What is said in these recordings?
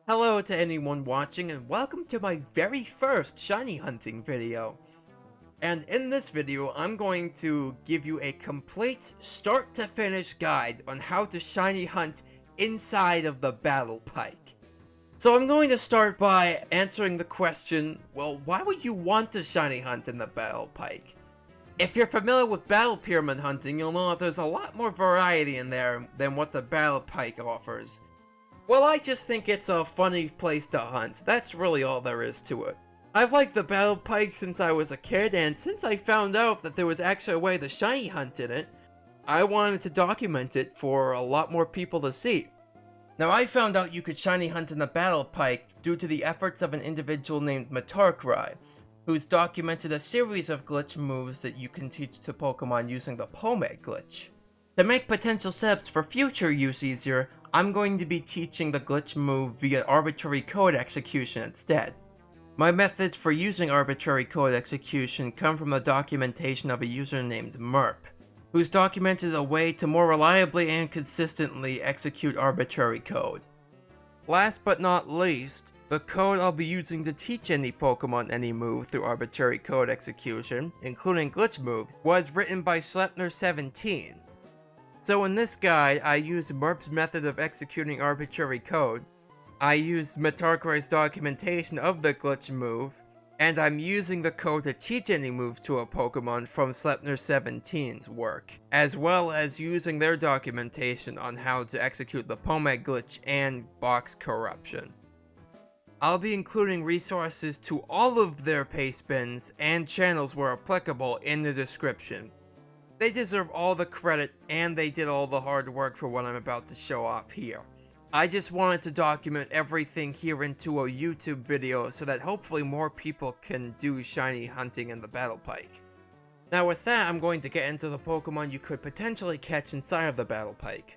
Hello to anyone watching and welcome to my very first shiny hunting video. And in this video, I'm going to give you a complete start to finish guide on how to shiny hunt inside of the Battle Pike. So I'm going to start by answering the question, well, why would you want to shiny hunt in the Battle Pike? If you're familiar with Battle Pyramid hunting, you'll know that there's a lot more variety in there than what the Battle Pike offers. Well, I just think it's a funny place to hunt. That's really all there is to it. I've liked the Battle Pike since I was a kid, and since I found out that there was actually a way to shiny hunt in it, I wanted to document it for a lot more people to see. Now, I found out you could shiny hunt in the Battle Pike due to the efforts of an individual named Matarkrai, who's documented a series of glitch moves that you can teach to Pokemon using the Pomeg Glitch. To make potential setups for future use easier, I'm going to be teaching the glitch move via arbitrary code execution instead. My methods for using arbitrary code execution come from the documentation of a user named Merp, who's documented a way to more reliably and consistently execute arbitrary code. Last but not least, the code I'll be using to teach any Pokemon any move through arbitrary code execution, including glitch moves, was written by Sleipnir17. So in this guide, I used Merp's method of executing arbitrary code, I used Matarkrai's documentation of the glitch move, and I'm using the code to teach any move to a Pokemon from Sleipnir17's work, as well as using their documentation on how to execute the Pomeg Glitch and box corruption. I'll be including resources to all of their paste bins and channels where applicable in the description. They deserve all the credit, and they did all the hard work for what I'm about to show off here. I just wanted to document everything here into a YouTube video so that hopefully more people can do shiny hunting in the Battle Pike. Now with that, I'm going to get into the Pokemon you could potentially catch inside of the Battle Pike.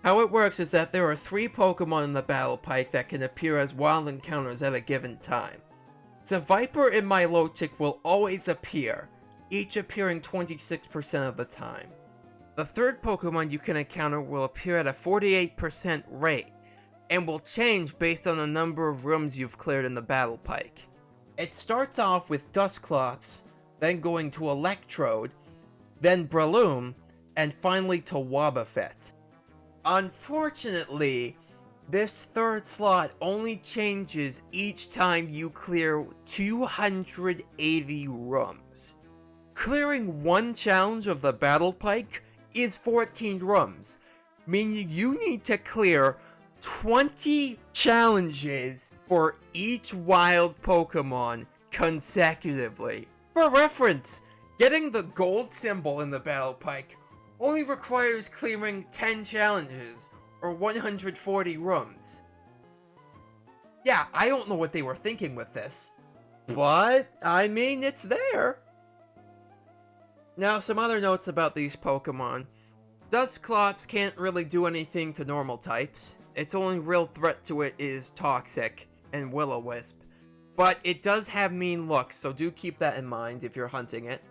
How it works is that there are 3 Pokemon in the Battle Pike that can appear as wild encounters at a given time. The Viper and Milotic will always appear, each appearing 26% of the time. The third Pokemon you can encounter will appear at a 48% rate, and will change based on the number of rooms you've cleared in the Battle Pike. It starts off with Dusclops, then going to Electrode, then Breloom, and finally to Wobbuffet. Unfortunately, this third slot only changes each time you clear 280 rooms. Clearing one challenge of the Battle Pike is 14 rooms, meaning you need to clear 20 challenges for each wild Pokemon consecutively. For reference, getting the gold symbol in the Battle Pike only requires clearing 10 challenges, or 140 rooms. Yeah, I don't know what they were thinking with this, but, I mean, it's there. Now, some other notes about these Pokemon. Dusclops can't really do anything to normal types. Its only real threat to it is Toxic and Will-O-Wisp. But it does have mean looks, so do keep that in mind if you're hunting it.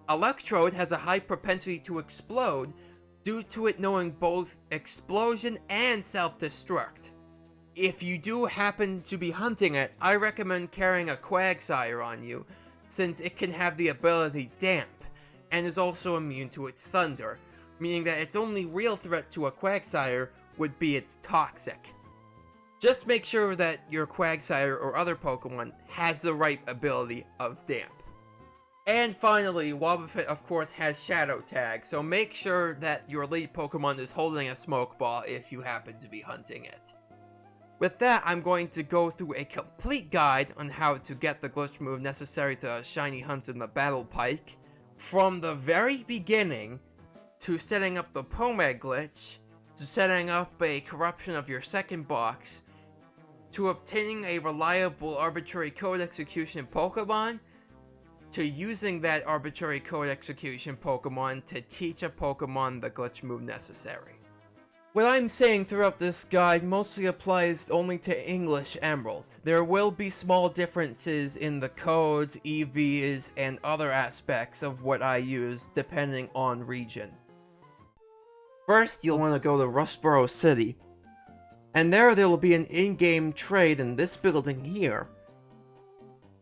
Electrode has a high propensity to explode due to it knowing both explosion and self-destruct. If you do happen to be hunting it, I recommend carrying a Quagsire on you, since it can have the ability Damp, and is also immune to its Thunder, meaning that its only real threat to a Quagsire would be its Toxic. Just make sure that your Quagsire or other Pokemon has the right ability of Damp. And finally, Wobbuffet of course has Shadow Tag, so make sure that your lead Pokemon is holding a Smoke Ball if you happen to be hunting it. With that, I'm going to go through a complete guide on how to get the glitch move necessary to shiny hunt in the Battle Pike, from the very beginning, to setting up the Pomeg Glitch, to setting up a corruption of your second box, to obtaining a reliable arbitrary code execution Pokemon, to using that arbitrary code execution Pokemon to teach a Pokemon the glitch move necessary. What I'm saying throughout this guide mostly applies only to English Emerald. There will be small differences in the codes, EVs, and other aspects of what I use depending on region. First, you'll want to go to Rustboro City. And there will be an in-game trade in this building here.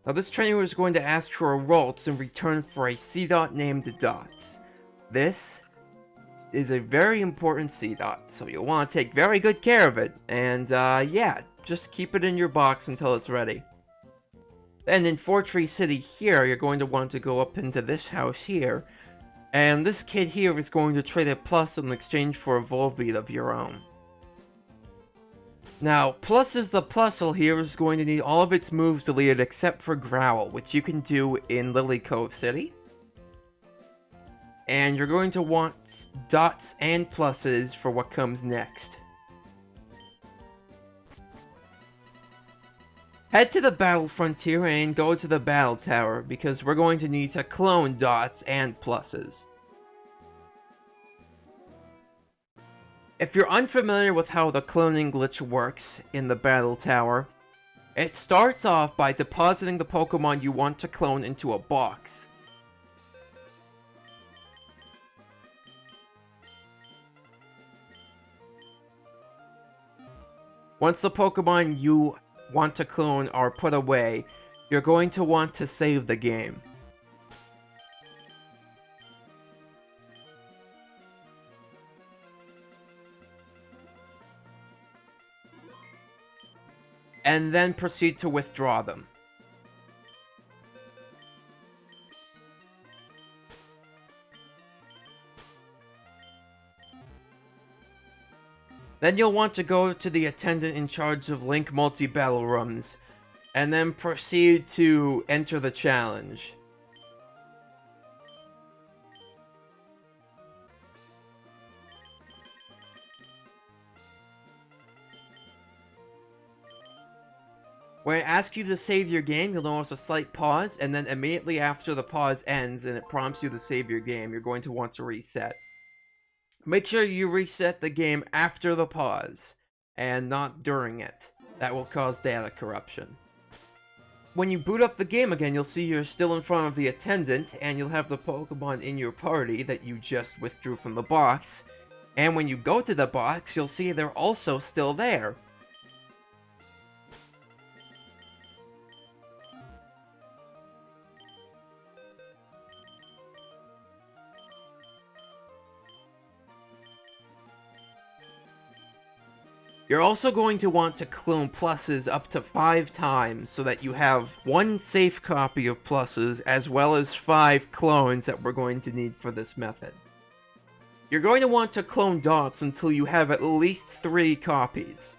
Now this trainer is going to ask for a Rolts in return for a C-Dot named Dots. This is a very important C-Dot, so you'll want to take very good care of it. And yeah, just keep it in your box until it's ready. Then in Fortress City here, you're going to want to go up into this house here. And this kid here is going to trade a plus in exchange for a Volbeat of your own. Now, the Plusle here is going to need all of its moves deleted except for Growl, which you can do in Lily Cove City. And you're going to want dots and pluses for what comes next. Head to the battle frontier and go to the battle tower, because we're going to need to clone dots and pluses. If you're unfamiliar with how the cloning glitch works in the battle tower, it starts off by depositing the Pokemon you want to clone into a box. Once the Pokemon you want to clone are put away, you're going to want to save the game. And then proceed to withdraw them. Then you'll want to go to the attendant in charge of Link multi-battle rooms, and then proceed to enter the challenge. When it asks you to save your game, you'll notice a slight pause, and then immediately after the pause ends and it prompts you to save your game, you're going to want to reset. Make sure you reset the game after the pause, and not during it. That will cause data corruption. When you boot up the game again, you'll see you're still in front of the attendant, and you'll have the Pokemon in your party that you just withdrew from the box. And when you go to the box, you'll see they're also still there. You're also going to want to clone pluses up to 5 times so that you have 1 safe copy of pluses as well as 5 clones that we're going to need for this method. You're going to want to clone dots until you have at least 3 copies.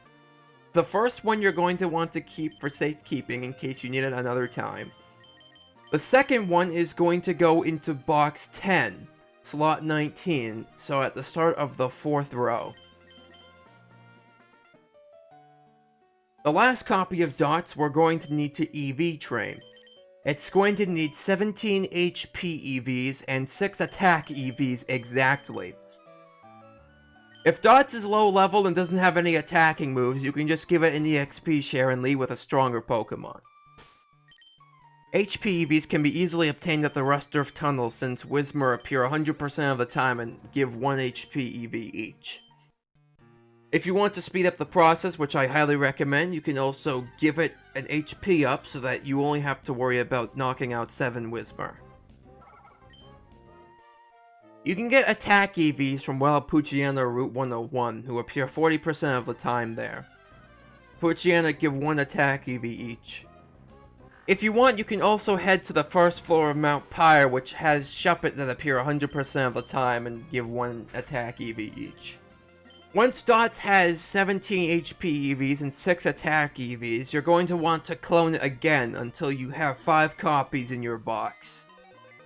The first one you're going to want to keep for safekeeping in case you need it another time. The second one is going to go into box 10, slot 19, so at the start of the 4th row. The last copy of dots we're going to need to EV train. It's going to need 17 HP EVs and 6 attack EVs exactly. If dots is low level and doesn't have any attacking moves, you can just give it an EXP share and leave with a stronger Pokemon. HP EVs can be easily obtained at the Rusturf Tunnel since Whismur appear 100% of the time and give 1 HP EV each. If you want to speed up the process, which I highly recommend, you can also give it an HP up so that you only have to worry about knocking out 7 Whismur. You can get attack EVs from Wallapoochiana Route 101, who appear 40% of the time there. Poochiana give 1 attack EV each. If you want, you can also head to the first floor of Mount Pyre, which has Shuppet that appear 100% of the time and give 1 attack EV each. Once Dots has 17 HP EVs and 6 attack EVs, you're going to want to clone it again until you have 5 copies in your box.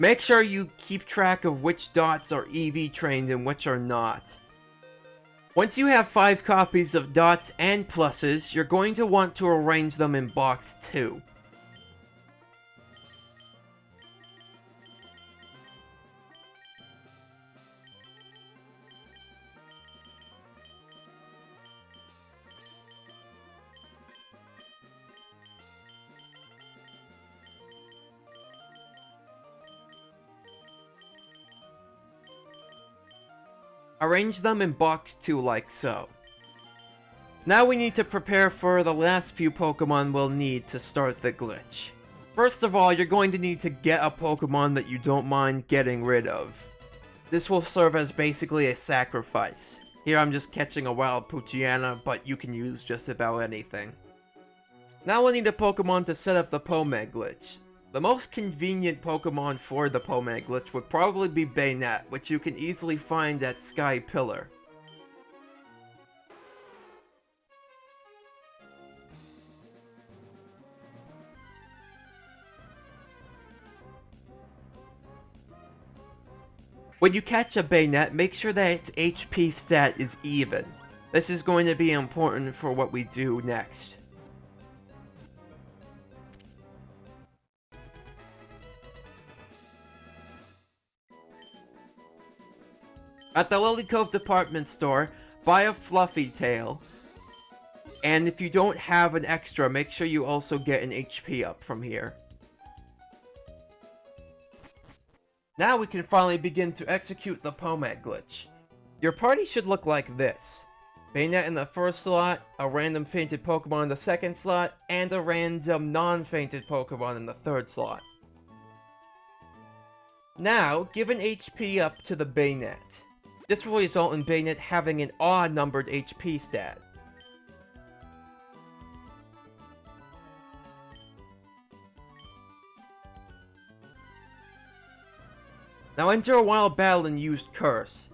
Make sure you keep track of which Dots are EV trained and which are not. Once you have 5 copies of Dots and pluses, you're going to want to arrange them in box 2. Arrange them in box 2 like so. Now we need to prepare for the last few Pokemon we'll need to start the glitch. First of all, you're going to need to get a Pokemon that you don't mind getting rid of. This will serve as basically a sacrifice. Here I'm just catching a wild Poochyena, but you can use just about anything. Now we'll need a Pokemon to set up the Pomeg Glitch. The most convenient Pokemon for the Pomeg Glitch would probably be Banette, which you can easily find at Sky Pillar. When you catch a Banette, make sure that its HP stat is even. This is going to be important for what we do next. At the Lily Cove department store, buy a Fluffy Tail. And if you don't have an extra, make sure you also get an HP up from here. Now we can finally begin to execute the Pomeg Glitch. Your party should look like this. Banette in the first slot, a random fainted Pokemon in the second slot, and a random non-fainted Pokemon in the third slot. Now, give an HP up to the Banette. This will result in Banette having an odd-numbered HP stat. Now enter a wild battle and use Curse.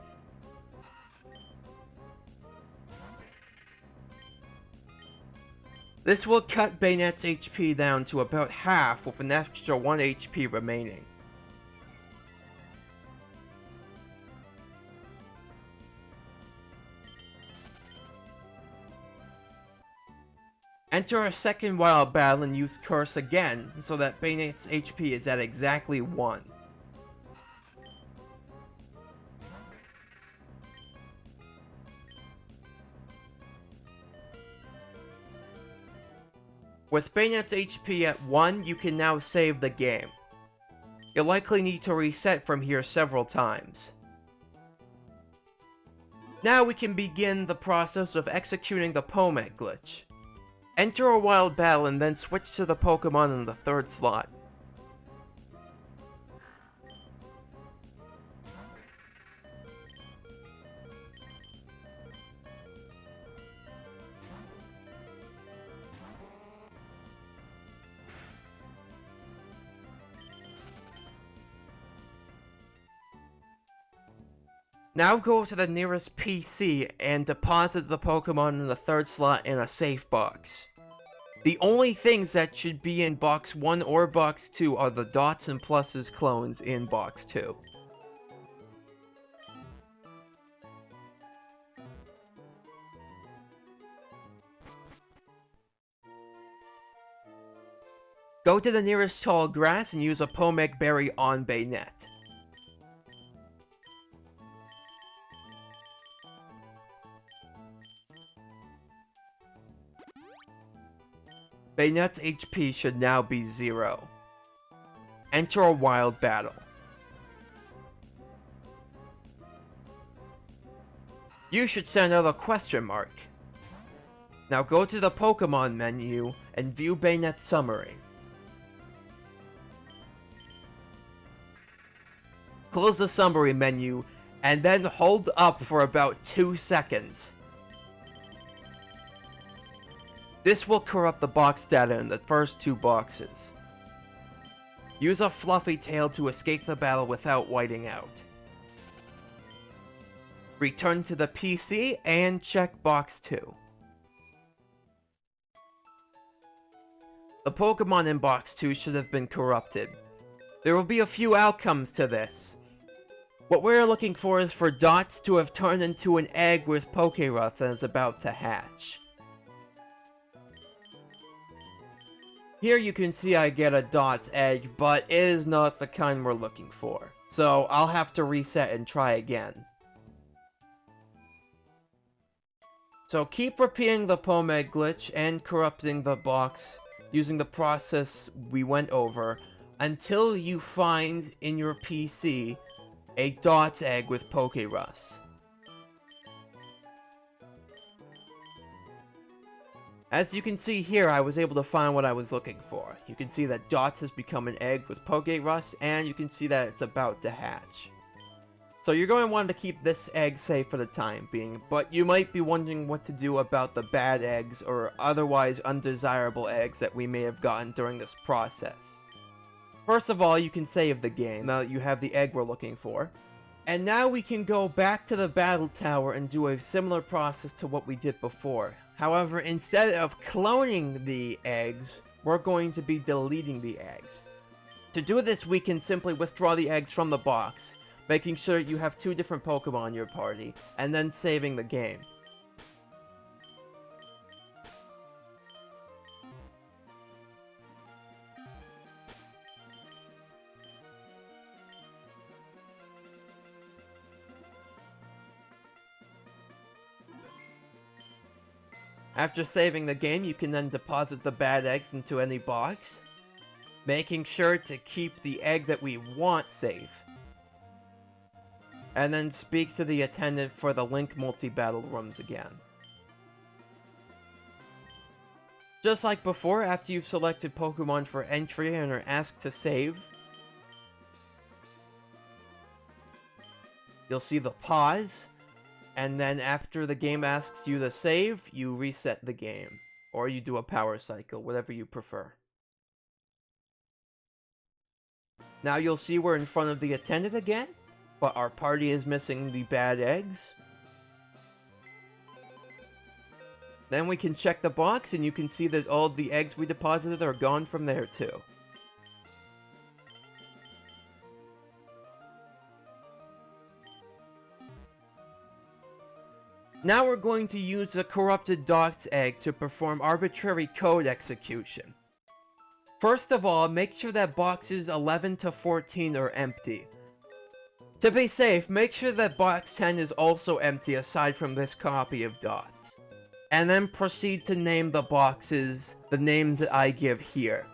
This will cut Banette's HP down to about half with an extra 1 HP remaining. Enter a second wild battle and use Curse again, so that Banette's HP is at exactly 1. With Banette's HP at 1, you can now save the game. You'll likely need to reset from here several times. Now we can begin the process of executing the Pomeg Glitch. Enter a wild battle and then switch to the Pokemon in the third slot. Now go to the nearest PC and deposit the Pokemon in the third slot in a safe box. The only things that should be in box 1 or box 2 are the dots and pluses clones in box 2. Go to the nearest tall grass and use a Pomeg Berry on Banette. Banette's HP should now be 0. Enter a wild battle. You should send out a question mark. Now go to the Pokemon menu and view Banette's summary. Close the summary menu and then hold up for about 2 seconds. This will corrupt the box data in the first 2 boxes. Use a Fluffy Tail to escape the battle without whiting out. Return to the PC and check box 2. The Pokemon in box 2 should have been corrupted. There will be a few outcomes to this. What we're looking for is for Dots to have turned into an egg with Pokerus that is about to hatch. Here you can see I get a Dots egg, but it is not the kind we're looking for. So I'll have to reset and try again. So keep repeating the Pomeg Glitch and corrupting the box using the process we went over until you find in your PC a Dots egg with Pokerus. As you can see here, I was able to find what I was looking for. You can see that Dots has become an egg with Poke Rust, and you can see that it's about to hatch. So you're going to want to keep this egg safe for the time being, but you might be wondering what to do about the bad eggs or otherwise undesirable eggs that we may have gotten during this process. First of all, you can save the game now that you have the egg we're looking for. And now we can go back to the battle tower and do a similar process to what we did before. However, instead of cloning the eggs, we're going to be deleting the eggs. To do this, we can simply withdraw the eggs from the box, making sure you have 2 different Pokemon in your party, and then saving the game. After saving the game, you can then deposit the bad eggs into any box, making sure to keep the egg that we want safe. And then speak to the attendant for the Link multi-battle rooms again. Just like before, after you've selected Pokemon for entry and are asked to save, you'll see the pause. And then after the game asks you to save, you reset the game. Or you do a power cycle, whatever you prefer. Now you'll see we're in front of the attendant again, but our party is missing the bad eggs. Then we can check the box and you can see that all the eggs we deposited are gone from there too. Now we're going to use the corrupted Dots egg to perform arbitrary code execution. First of all, make sure that boxes 11 to 14 are empty. To be safe, make sure that box 10 is also empty aside from this copy of Dots. And then proceed to name the boxes the names that I give here.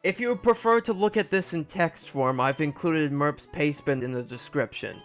If you would prefer to look at this in text form, I've included Merp's pastebin in the description.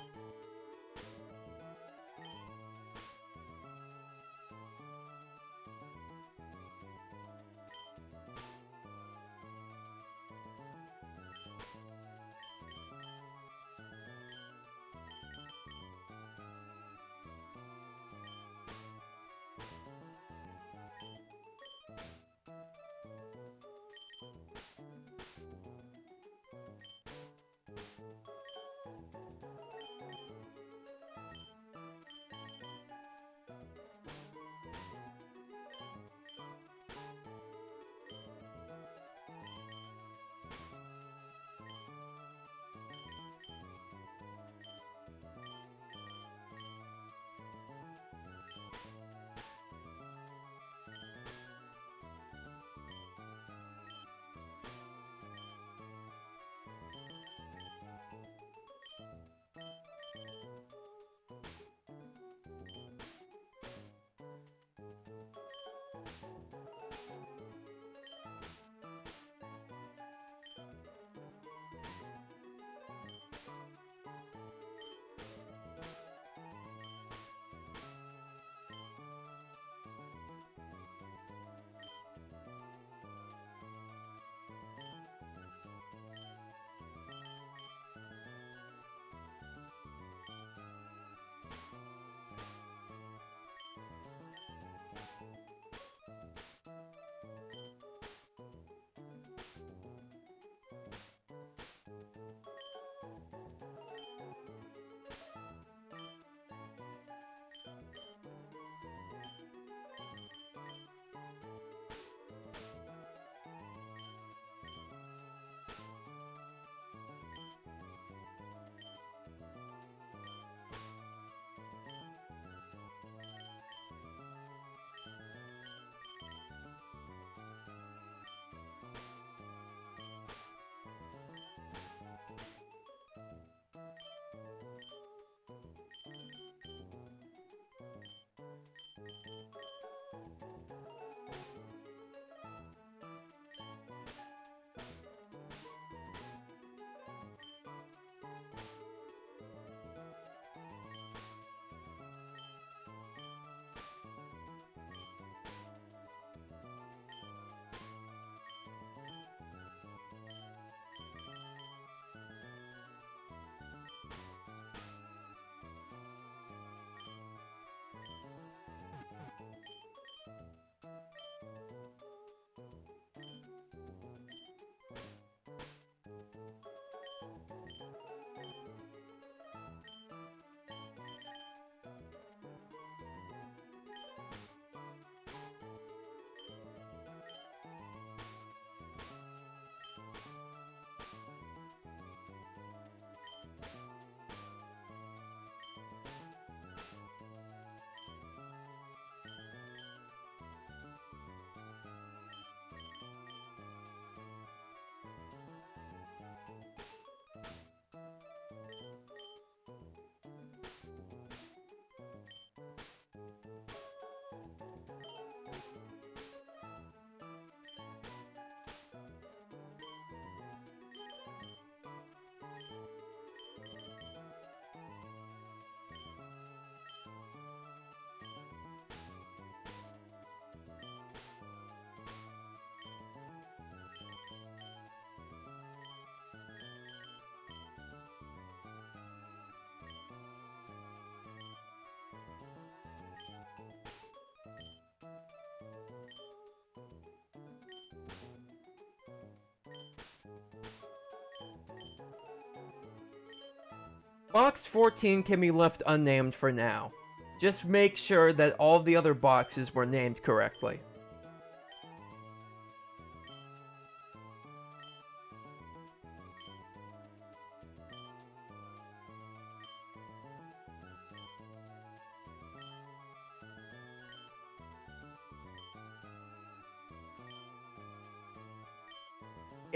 Box 14 can be left unnamed for now. Just make sure that all the other boxes were named correctly.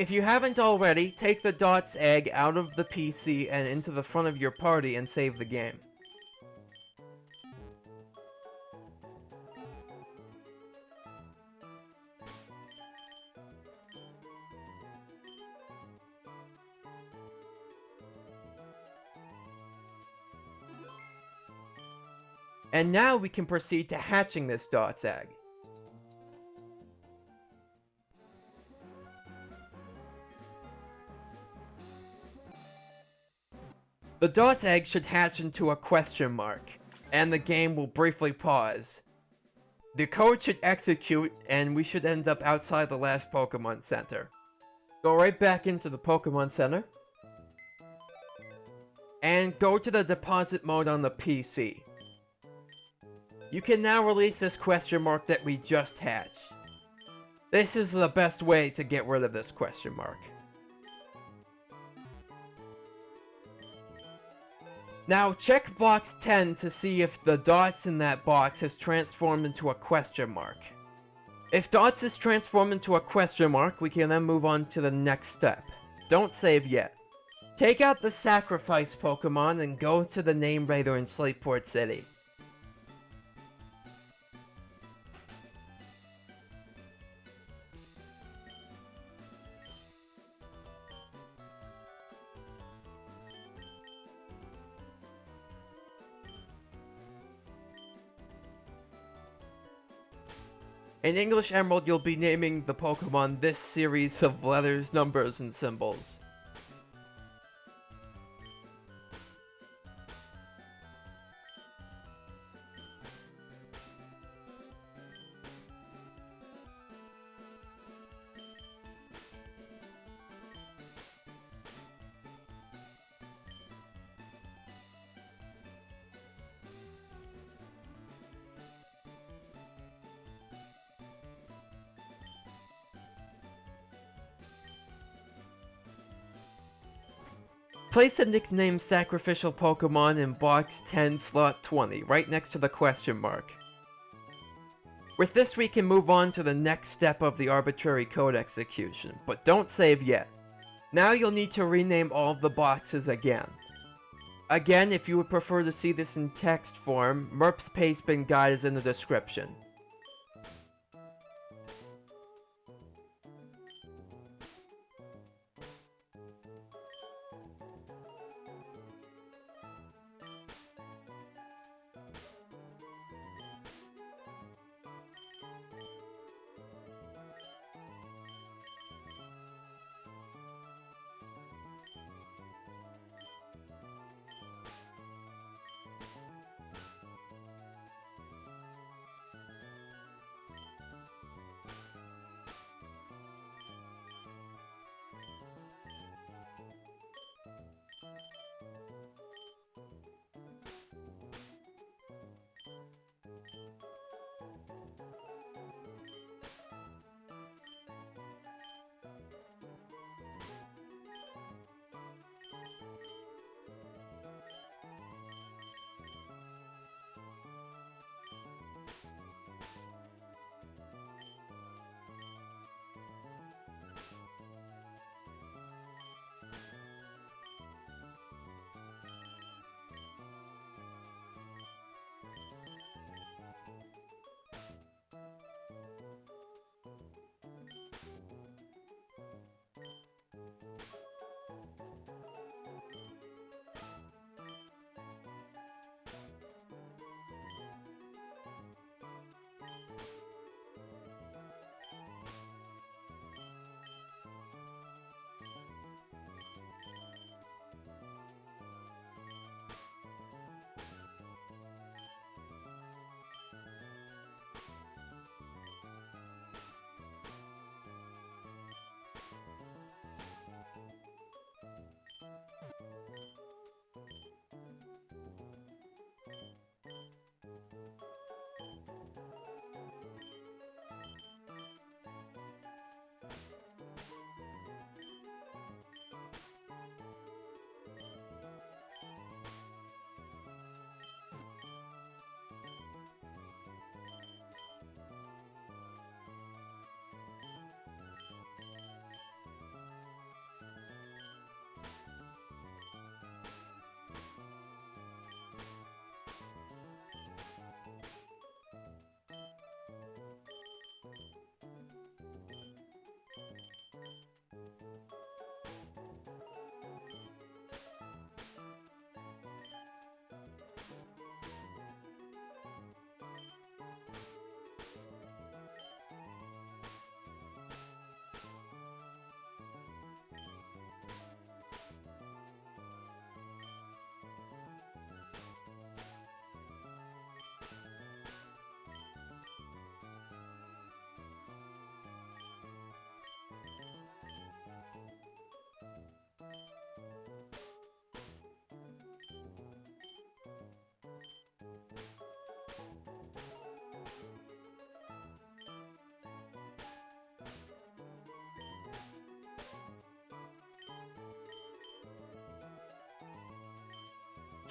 If you haven't already, take the Dots egg out of the PC and into the front of your party and save the game. And now we can proceed to hatching this Dots egg. The Dots egg should hatch into a question mark, and the game will briefly pause. The code should execute, and we should end up outside the last Pokemon Center. Go right back into the Pokemon Center, and go to the deposit mode on the PC. You can now release this question mark that we just hatched. This is the best way to get rid of this question mark. Now check box 10 to see if the dots in that box has transformed into a question mark. If dots is transformed into a question mark, we can then move on to the next step. Don't save yet. Take out the sacrifice Pokemon and go to the name raider in Slateport City. In English Emerald, you'll be naming the Pokemon this series of letters, numbers, and symbols. Place the nickname Sacrificial Pokemon in box 10 slot 20, right next to the question mark. With this we can move on to the next step of the arbitrary code execution, but don't save yet. Now you'll need to rename all of the boxes again. Again, if you would prefer to see this in text form, Merp's Pastebin guide is in the description.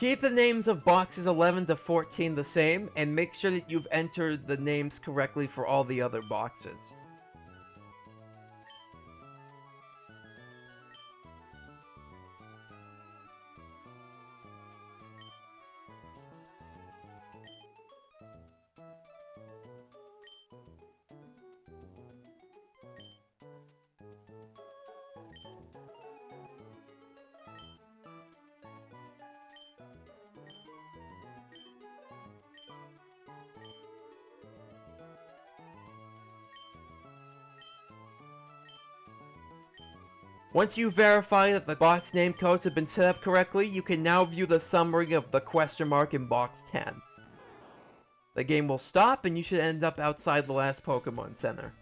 Keep the names of boxes 11 to 14 the same, and make sure that you've entered the names correctly for all the other boxes. Once you verify that the box name codes have been set up correctly, you can now view the summary of the question mark in box 10. The game will stop and you should end up outside the last Pokemon Center.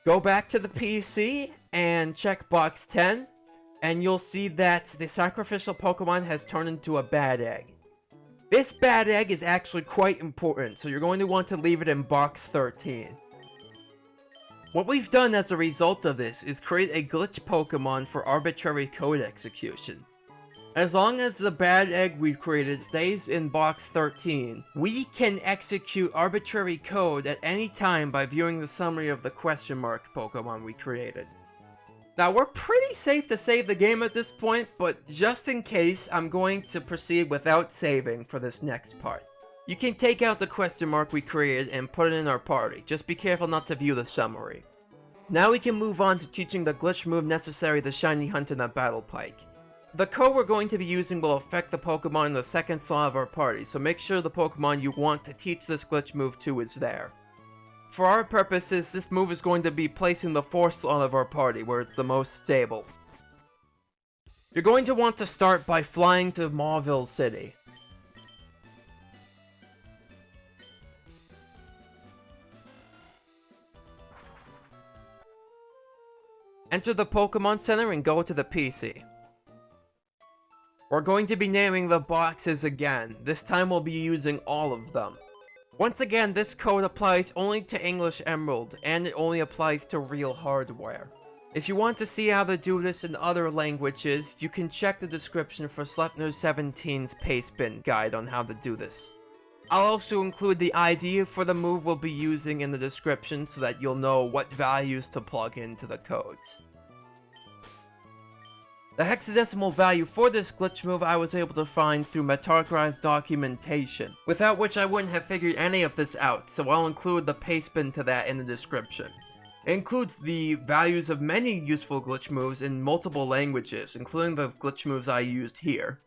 Go back to the PC and check box 10, and you'll see that the sacrificial Pokemon has turned into a bad egg. This bad egg is actually quite important, so you're going to want to leave it in box 13. What we've done as a result of this is create a glitch Pokemon for arbitrary code execution. As long as the bad egg we created stays in box 13, we can execute arbitrary code at any time by viewing the summary of the question mark Pokemon we created. Now we're pretty safe to save the game at this point, but just in case, I'm going to proceed without saving for this next part. You can take out the question mark we created and put it in our party, just be careful not to view the summary. Now we can move on to teaching the glitch move necessary to shiny hunt in a Battle Pike. The code we're going to be using will affect the Pokemon in the second slot of our party, so make sure the Pokemon you want to teach this glitch move to is there. For our purposes, this move is going to be placed in the fourth slot of our party, where it's the most stable. You're going to want to start by flying to Mauville City. Enter the Pokemon Center and go to the PC. We're going to be naming the boxes again. This time we'll be using all of them. Once again, this code applies only to English Emerald, and it only applies to real hardware. If you want to see how to do this in other languages, you can check the description for Sleipnir17's Pastebin guide on how to do this. I'll also include the ID for the move we'll be using in the description so that you'll know what values to plug into the codes. The hexadecimal value for this glitch move I was able to find through Metarkrei's documentation, without which I wouldn't have figured any of this out, so I'll include the pastebin to that in the description. It includes the values of many useful glitch moves in multiple languages, including the glitch moves I used here.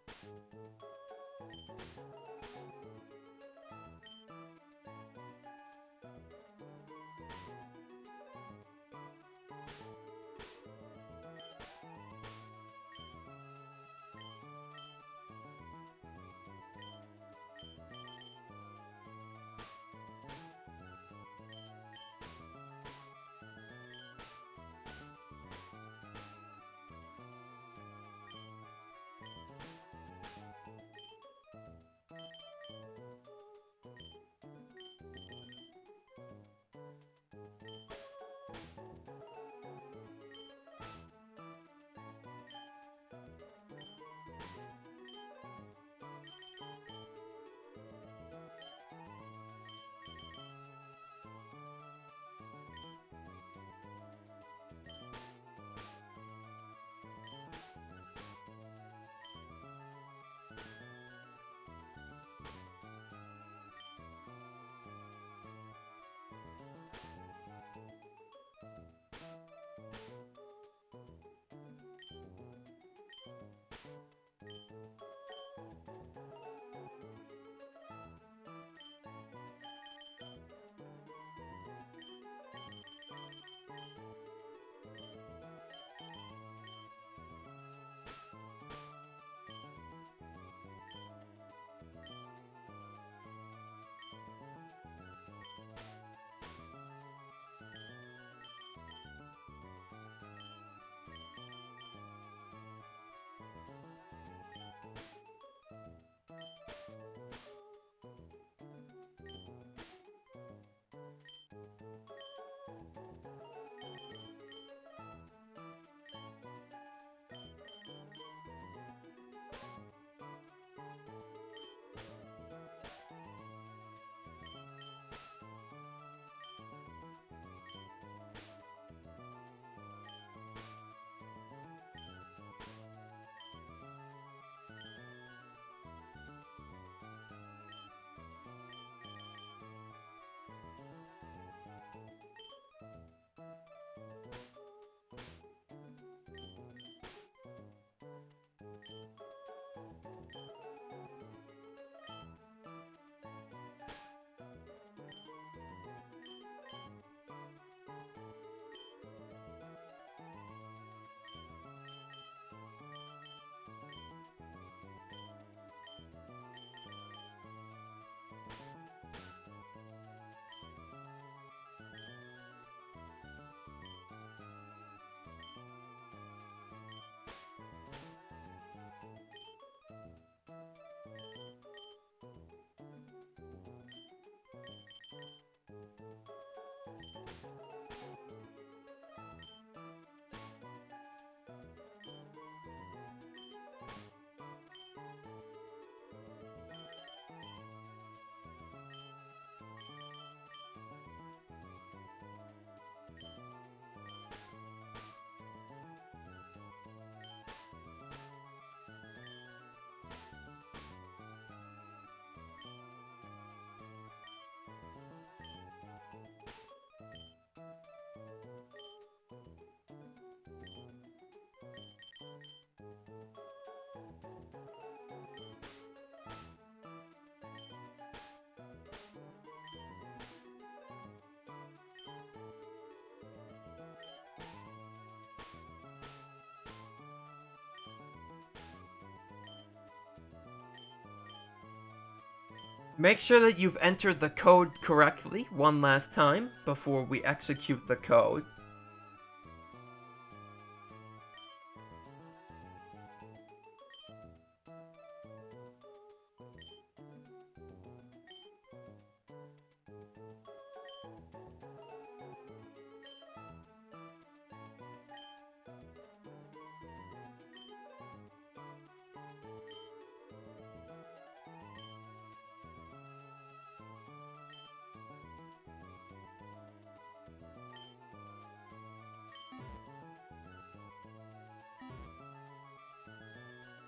Make sure that you've entered the code correctly one last time before we execute the code.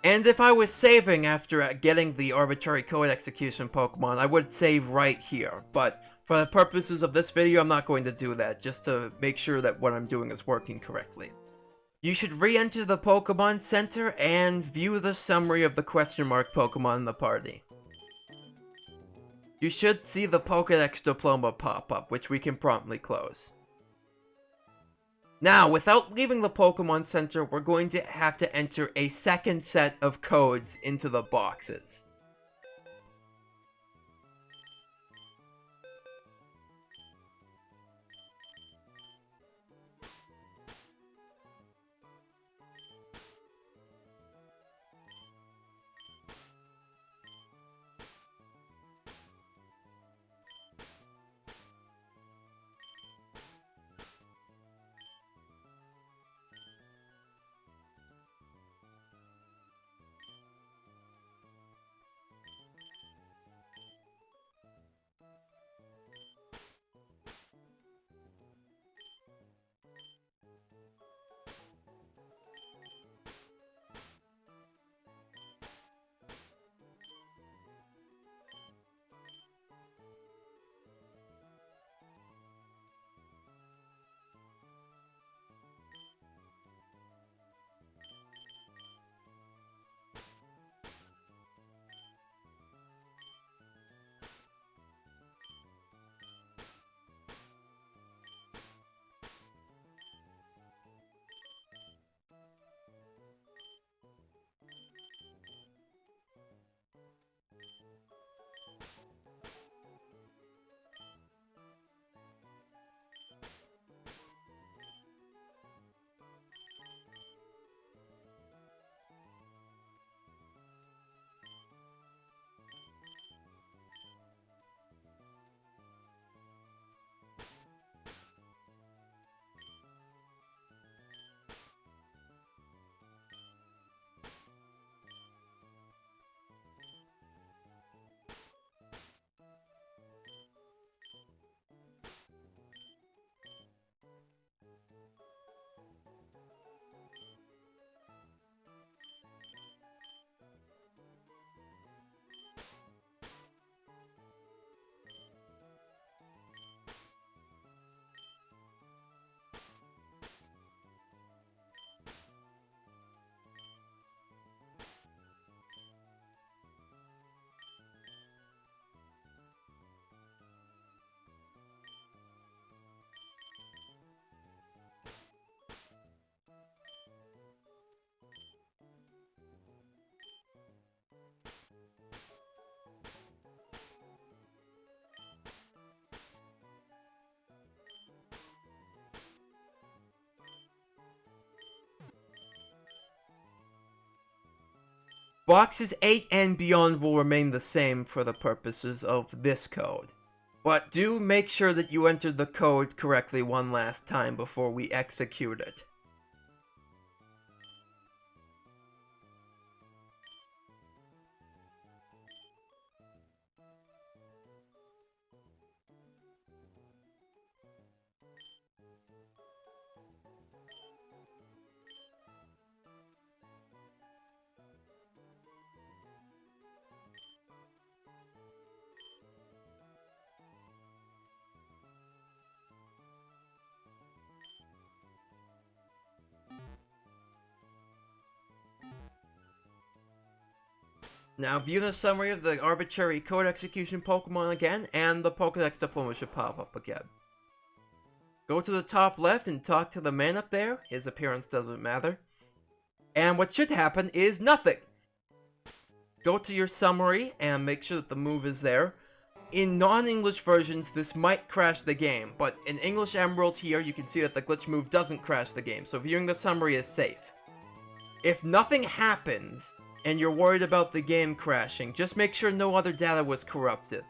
And if I was saving after getting the arbitrary code execution Pokemon, I would save right here. But for the purposes of this video, I'm not going to do that, just to make sure that what I'm doing is working correctly. You should re-enter the Pokemon Center and view the summary of the question mark Pokemon in the party. You should see the Pokédex diploma pop up, which we can promptly close. Now, without leaving the Pokemon Center, we're going to have to enter a second set of codes into the boxes. Boxes 8 and beyond will remain the same for the purposes of this code. But do make sure that you enter the code correctly one last time before we execute it. Now view the summary of the arbitrary code execution Pokemon again, and the Pokédex diploma should pop up again. Go to the top left and talk to the man up there. His appearance doesn't matter. And what should happen is nothing. Go to your summary and make sure that the move is there. In non-English versions, this might crash the game, but in English Emerald here, you can see that the glitch move doesn't crash the game, so viewing the summary is safe. If nothing happens, and you're worried about the game crashing, just make sure no other data was corrupted,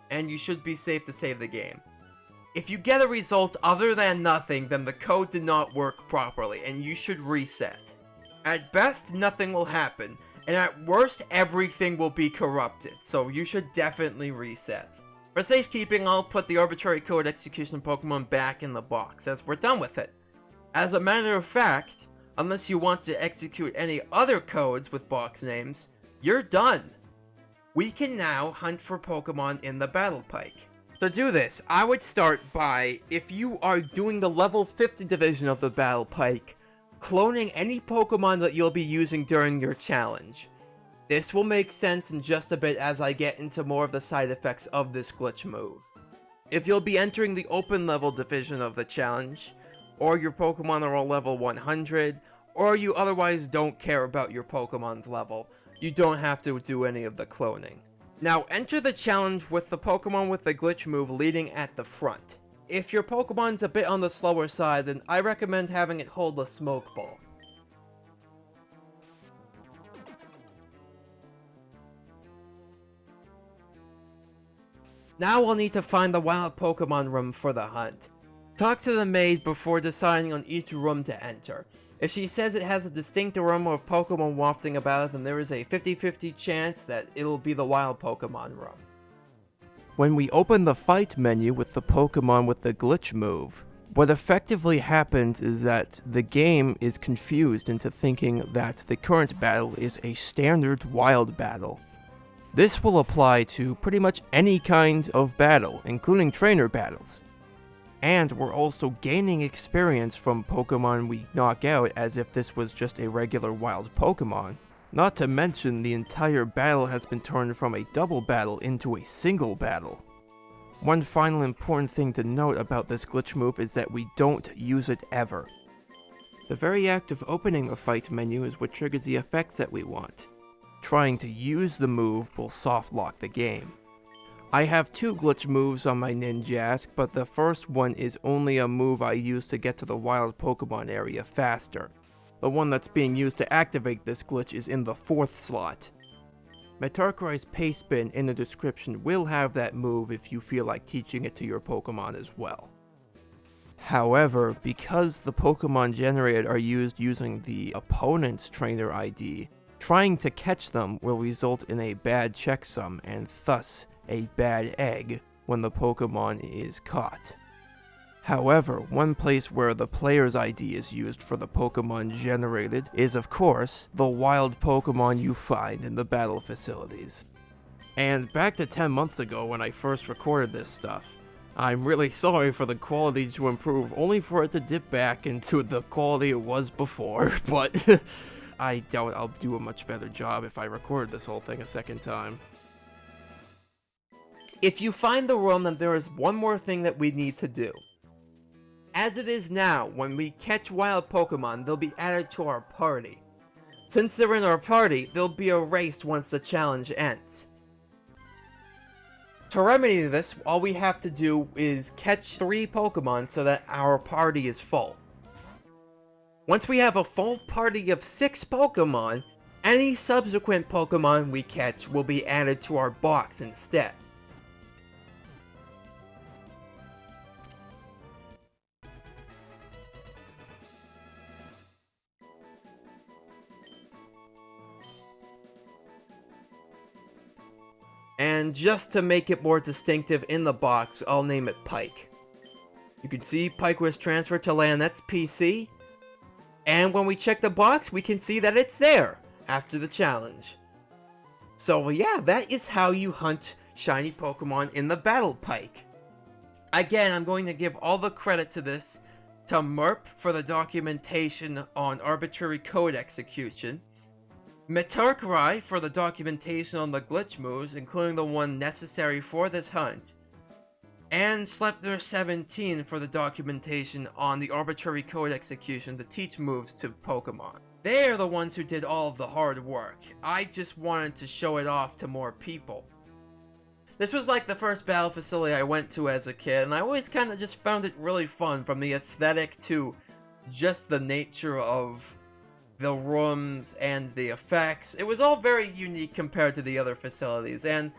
and you should be safe to save the game. If you get a result other than nothing, then the code did not work properly, and you should reset. At best, nothing will happen, and at worst, everything will be corrupted, so you should definitely reset. For safekeeping, I'll put the arbitrary code execution Pokemon back in the box, as we're done with it. As a matter of fact, unless you want to execute any other codes with box names, you're done! We can now hunt for Pokemon in the Battle Pike. To do this, I would start by, if you are doing the level 50 division of the Battle Pike, cloning any Pokemon that you'll be using during your challenge. This will make sense in just a bit as I get into more of the side effects of this glitch move. If you'll be entering the open level division of the challenge, or your Pokemon are all level 100, or you otherwise don't care about your Pokemon's level, you don't have to do any of the cloning. Now enter the challenge with the Pokemon with the glitch move leading at the front. If your Pokemon's a bit on the slower side, then I recommend having it hold a Smoke Ball. Now we'll need to find the wild Pokemon room for the hunt. Talk to the maid before deciding on each room to enter. If she says it has a distinct aroma of Pokemon wafting about it, then there is a 50-50 chance that it'll be the wild Pokemon room. When we open the fight menu with the Pokemon with the glitch move, what effectively happens is that the game is confused into thinking that the current battle is a standard wild battle. This will apply to pretty much any kind of battle, including trainer battles. And we're also gaining experience from Pokemon we knock out as if this was just a regular wild Pokemon. Not to mention the entire battle has been turned from a double battle into a single battle. One final important thing to note about this glitch move is that we don't use it ever. The very act of opening the fight menu is what triggers the effects that we want. Trying to use the move will soft lock the game. I have two glitch moves on my Ninjask, but the first one is only a move I use to get to the wild Pokemon area faster. The one that's being used to activate this glitch is in the 4th slot. Metarkrai's Pace Spin in the description will have that move if you feel like teaching it to your Pokemon as well. However, because the Pokemon generated are used using the opponent's trainer ID, trying to catch them will result in a bad checksum and thus a bad egg when the Pokemon is caught. However, one place where the player's ID is used for the Pokemon generated is, of course, the wild Pokemon you find in the battle facilities. And back to 10 months ago when I first recorded this stuff. I'm really sorry for the quality to improve, only for it to dip back into the quality it was before, but I doubt I'll do a much better job if I record this whole thing a second time. If you find the room, then there is one more thing that we need to do. As it is now, when we catch wild Pokemon, they'll be added to our party. Since they're in our party, they'll be erased once the challenge ends. To remedy this, all we have to do is catch 3 Pokemon so that our party is full. Once we have a full party of 6 Pokemon, any subsequent Pokemon we catch will be added to our box instead. And just to make it more distinctive in the box, I'll name it Pike. You can see Pike was transferred to Lanette's PC. And when we check the box, we can see that it's there after the challenge. So yeah, that is how you hunt shiny Pokemon in the Battle Pike. Again, I'm going to give all the credit to this to Merp for the documentation on arbitrary code execution, Metarkrai for the documentation on the glitch moves, including the one necessary for this hunt, and Sleipnir17 for the documentation on the arbitrary code execution to teach moves to Pokemon. They are the ones who did all of the hard work. I just wanted to show it off to more people. This was like the first battle facility I went to as a kid, and I always kind of just found it really fun, from the aesthetic to just the nature of the rooms and the effects. It was all very unique compared to the other facilities, and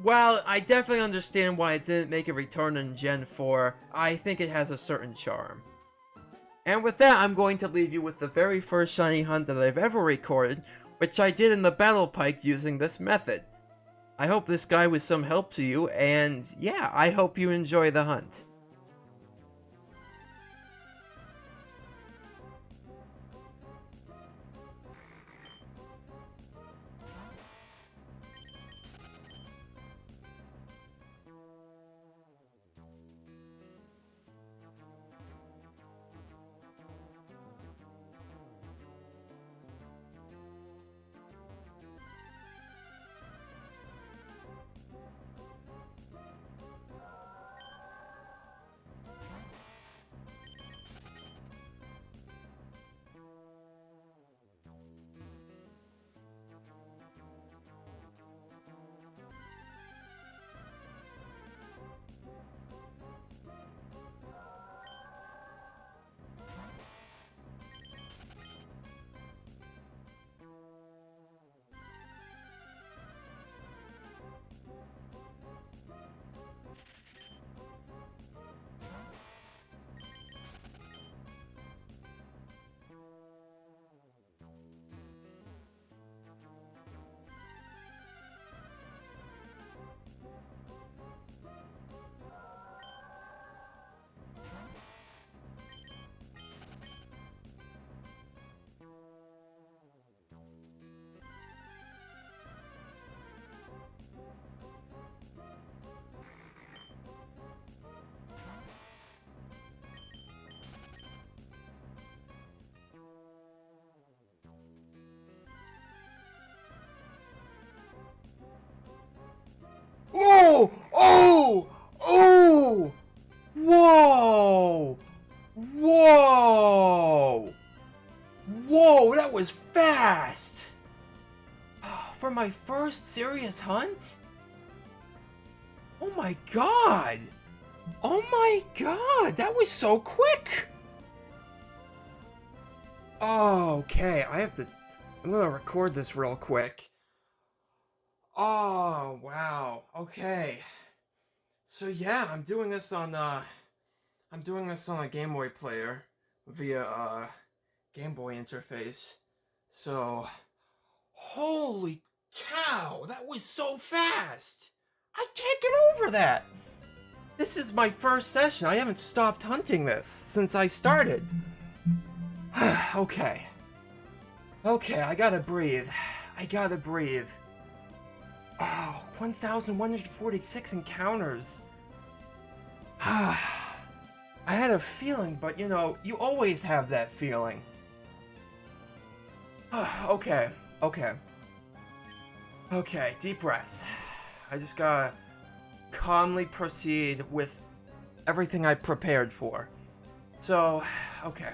while I definitely understand why it didn't make a return in Gen 4, I think it has a certain charm. And with that, I'm going to leave you with the very first shiny hunt that I've ever recorded, which I did in the Battle Pike using this method. I hope this guide was some help to you, and yeah, I hope you enjoy the hunt. Oh! Oh! Oh! Whoa! Whoa! Whoa, that was fast! For my first serious hunt? Oh my god! Oh my god, that was so quick! Okay, I'm gonna record this real quick. Oh, wow. Okay. So yeah, I'm doing this on a Game Boy player via Game Boy interface. So, holy cow, that was so fast! I can't get over that! This is my first session. I haven't stopped hunting this since I started. Okay. Okay, I gotta breathe. I gotta breathe. Oh, 1,146 encounters. I had a feeling, but you know, you always have that feeling. Okay, okay. Okay, deep breaths. I just gotta calmly proceed with everything I prepared for. So, okay.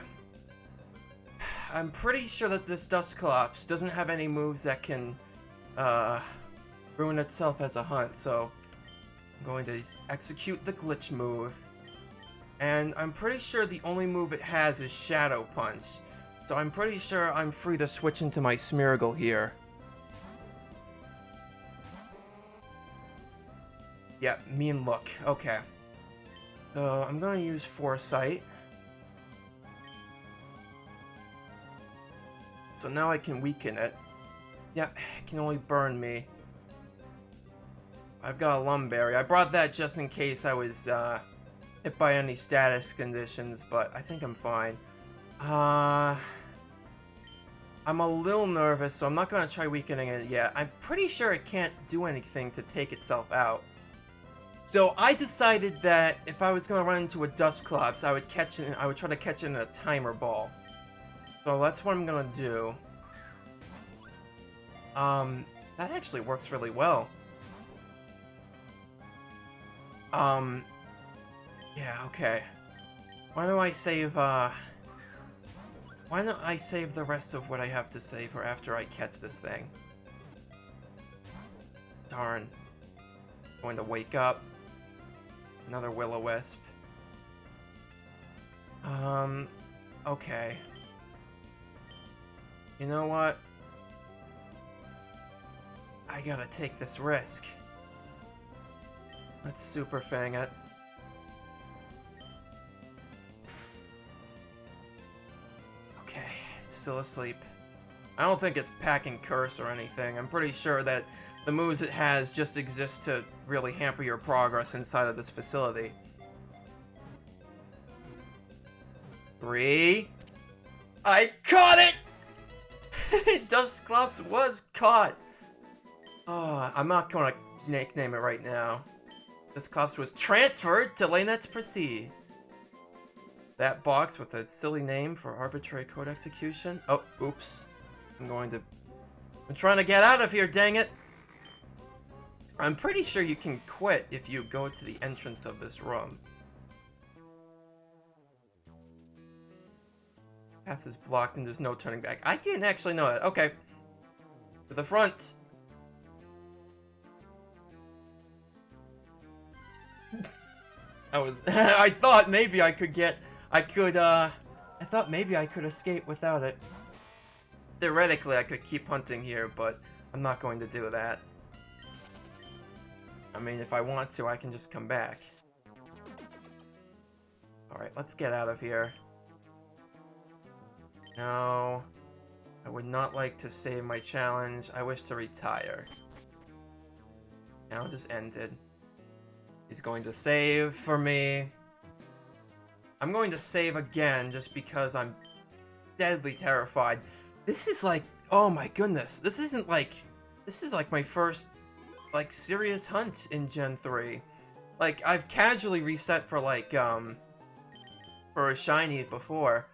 I'm pretty sure that this Dusclops doesn't have any moves that can, ruin itself as a hunt, so I'm going to execute the glitch move. And I'm pretty sure the only move it has is Shadow Punch, so I'm pretty sure I'm free to switch into my Smeargle here. Yep, mean look. Okay. So I'm gonna use Foresight. So now I can weaken it. Yep, it can only burn me. I've got a Lumberry. I brought that just in case I was hit by any status conditions, but I think I'm fine. I'm a little nervous, so I'm not going to try weakening it yet. I'm pretty sure it can't do anything to take itself out. So I decided that if I was going to run into a Dusclops, I would try to catch it in a timer ball. So that's what I'm going to do. That actually works really well. Yeah, okay. Why don't I save the rest of what I have to save for after I catch this thing? Darn. Going to wake up. Another will-o-wisp. Okay. You know what? I gotta take this risk. Let's super fang it. Okay, it's still asleep. I don't think it's packing curse or anything. I'm pretty sure that the moves it has just exist to really hamper your progress inside of this facility. 3. I caught it! Dusclops was caught! Oh, I'm not gonna nickname it right now. Dusclops was transferred to Lanettes Proceed. That box with a silly name for arbitrary code execution. Oh, oops. I'm trying to get out of here, dang it! I'm pretty sure you can quit if you go to the entrance of this room. Path is blocked and there's no turning back. I didn't actually know that. Okay. To the front. I thought maybe I could escape without it. Theoretically, I could keep hunting here, but I'm not going to do that. I mean, if I want to, I can just come back. Alright, let's get out of here. No. I would not like to save my challenge. I wish to retire. Now it just ended. He's going to save for me. I'm going to save again just because I'm deadly terrified. This is like, oh my goodness. This is like my first, like, serious hunt in Gen 3. Like, I've casually reset for, like, for a shiny before.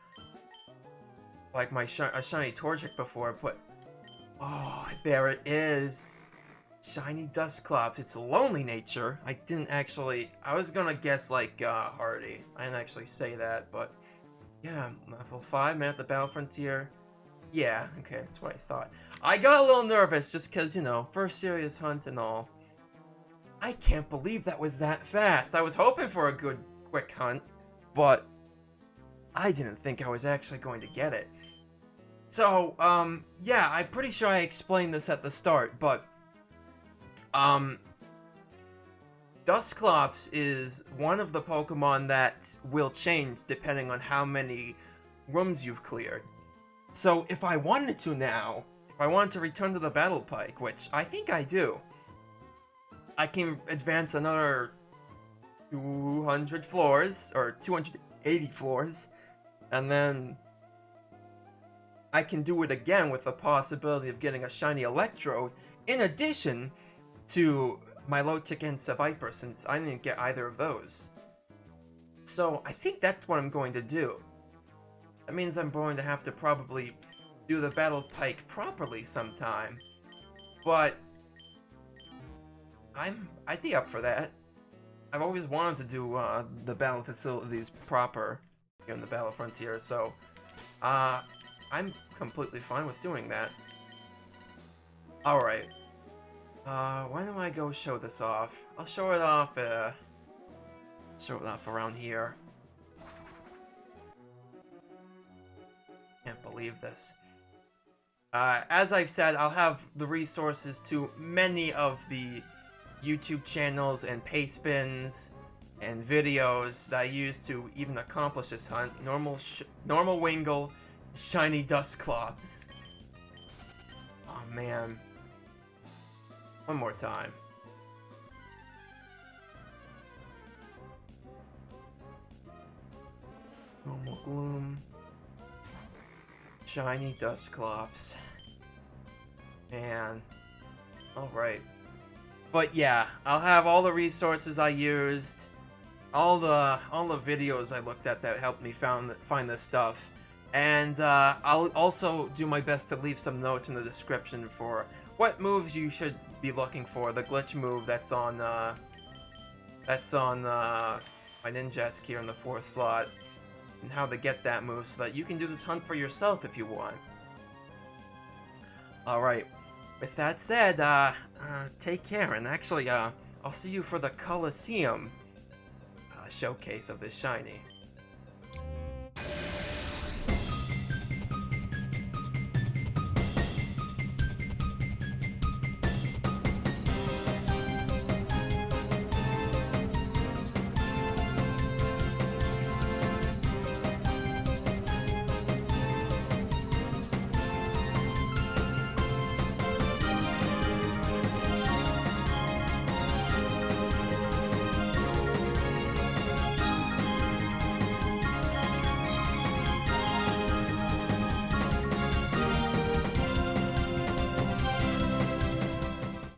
Like, a shiny Torchic before, but, oh, there it is. Shiny Dusclops. It's a lonely nature. I was gonna guess, like, Hardy. I didn't actually say that, but, yeah, level 5, man at the Battle Frontier. Yeah, okay, that's what I thought. I got a little nervous just because, you know, first serious hunt and all. I can't believe that was that fast. I was hoping for a good, quick hunt, but I didn't think I was actually going to get it. So, yeah, I'm pretty sure I explained this at the start, but, Dusclops is one of the Pokemon that will change depending on how many rooms you've cleared. So, if I wanted to now, if I wanted to return to the Battle Pike, which I think I do, I can advance another 200 floors, or 280 floors, and then I can do it again with the possibility of getting a shiny Electrode, in addition to my Milotic and Seviper, since I didn't get either of those. So, I think that's what I'm going to do. That means I'm going to have to probably do the Battle Pike properly sometime. But I'd be up for that. I've always wanted to do the battle facilities proper here in the Battle Frontier, so I'm completely fine with doing that. Alright. Why don't I go show this off? I'll show it off around here. Can't believe this. As I've said, I'll have the resources to many of the YouTube channels and paste bins and videos that I use to even accomplish this hunt. Normal Wingull, shiny Dusclops. Oh man. One more time. Normal Gloom. Shiny Dusclops. Man. Alright. But yeah, I'll have all the resources I used, all the videos I looked at that helped me find this stuff, and I'll also do my best to leave some notes in the description for what moves you should be looking for. The glitch move that's on my Ninjask here in the 4th slot, and how to get that move so that you can do this hunt for yourself if you want. Alright, with that said, take care, and actually, I'll see you for the Coliseum showcase of this shiny.